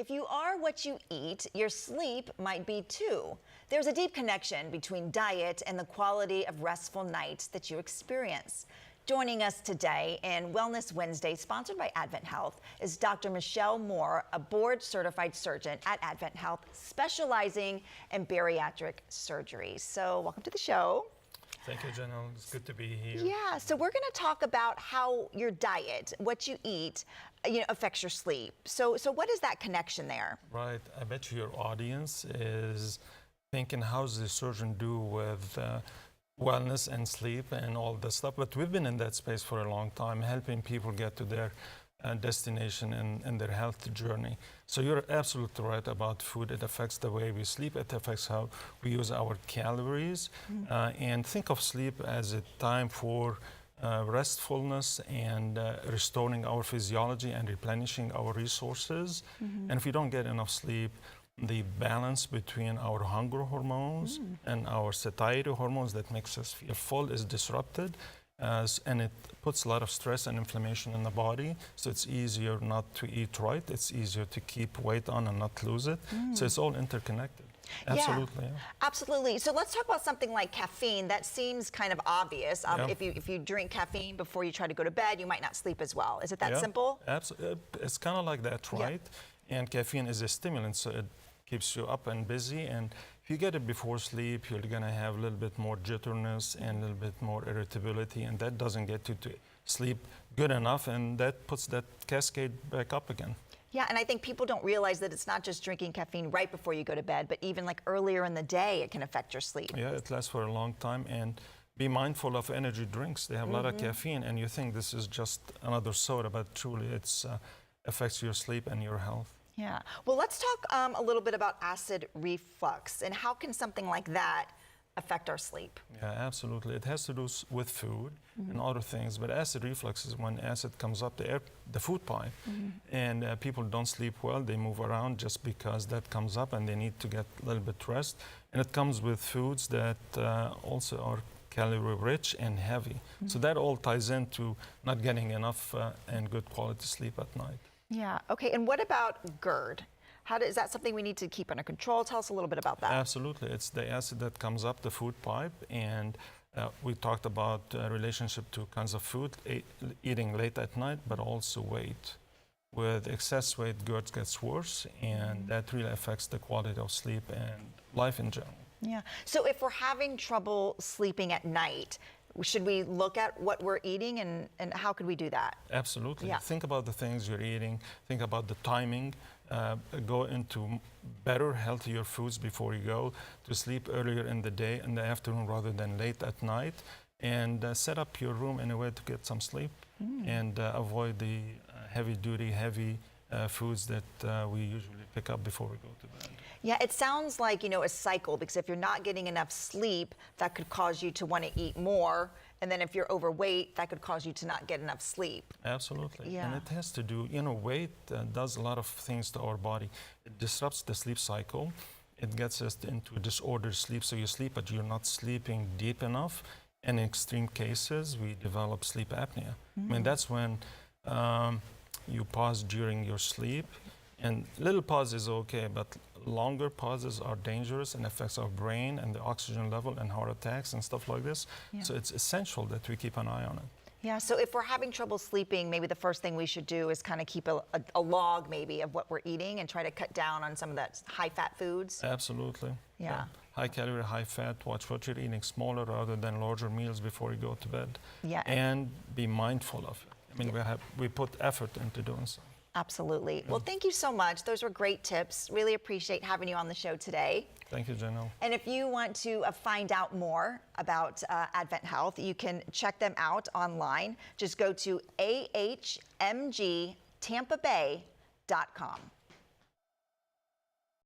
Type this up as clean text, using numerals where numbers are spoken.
If you are what you eat, your sleep might be too. There's a deep connection between diet and the quality of restful nights that you experience. Joining us today in Wellness Wednesday, sponsored by Advent Health, is Dr. Michelle Moore, a board-certified surgeon at Advent Health, specializing in bariatric surgery. So welcome to the show. Thank you, Janelle. It's good to be here. Yeah, so we're going to talk about how your diet, what you eat, affects your sleep. So what is that connection there? Right. I bet you your audience is thinking, how's the surgeon do with wellness and sleep and all this stuff? But we've been in that space for a long time, helping people get to their destination in their health journey. So you're absolutely right about food. It affects the way we sleep. It affects how we use our calories. And think of sleep as a time for restfulness and restoring our physiology and replenishing our resources. And if we don't get enough sleep, the balance between our hunger hormones and our satiety hormones that makes us feel full is disrupted. And it puts a lot of stress and inflammation in the body, so it's easier not to eat right. It's easier to keep weight on and not lose it. So it's all interconnected. Absolutely. Yeah, absolutely. So let's talk about something like caffeine. That seems kind of obvious. If you drink caffeine before you try to go to bed, you might not sleep as well. Is it that simple? Absolutely. It's kind of like that, right? And caffeine is a stimulant, so it keeps you up and busy. And if you get it before sleep, you're going to have a little bit more jitterness and a little bit more irritability, and that doesn't get you to sleep good enough, and that puts that cascade back up again. Yeah, and I think people don't realize that it's not just drinking caffeine right before you go to bed, but even like earlier in the day, it can affect your sleep. Yeah, it lasts for a long time. And be mindful of energy drinks. They have a lot of caffeine, and you think this is just another soda, but truly it affects your sleep and your health. Yeah. Well, let's talk a little bit about acid reflux and how can something like that affect our sleep? Yeah, absolutely. It has to do with food and other things, but acid reflux is when acid comes up the food pipe, and people don't sleep well. They move around just because that comes up, and they need to get a little bit rest. And it comes with foods that also are calorie rich and heavy. So that all ties into not getting enough and good quality sleep at night. Yeah. Okay. And what about GERD? Is that something we need to keep under control? Tell us a little bit about that. Absolutely. It's the acid that comes up the food pipe, and we talked about relationship to kinds of food, eating late at night, but also weight. With excess weight, GERD gets worse, and that really affects the quality of sleep and life in general. Yeah. So if we're having trouble sleeping at night, should we look at what we're eating, and how could we do that? Absolutely. Yeah. Think about the things you're eating. Think about the timing. Go into better, healthier foods before you go to sleep earlier in the day, in the afternoon rather than late at night. And set up your room in a way to get some sleep and avoid the heavy foods that we usually pick up before we go to bed. Yeah, it sounds like, a cycle, because if you're not getting enough sleep, that could cause you to want to eat more. And then if you're overweight, that could cause you to not get enough sleep. Absolutely. Yeah. And it has to do, weight does a lot of things to our body. It disrupts the sleep cycle. It gets us into disordered sleep. So you sleep, but you're not sleeping deep enough. And in extreme cases, we develop sleep apnea. I mean, that's when you pause during your sleep. And little pause is okay, but longer pauses are dangerous and affects our brain and the oxygen level and heart attacks and stuff like this. Yeah. So it's essential that we keep an eye on it. Yeah, so if we're having trouble sleeping, maybe the first thing we should do is kind of keep a log maybe of what we're eating and try to cut down on some of that high-fat foods. Absolutely. Yeah. High calorie, high fat. Watch what you're eating, smaller rather than larger meals before you go to bed. Yeah. And be mindful of it. I mean, we put effort into doing so. Absolutely. Well, thank you so much. Those were great tips. Really appreciate having you on the show today. Thank you, Janelle. And if you want to find out more about Advent Health, you can check them out online. Just go to ahmgtampabay.com.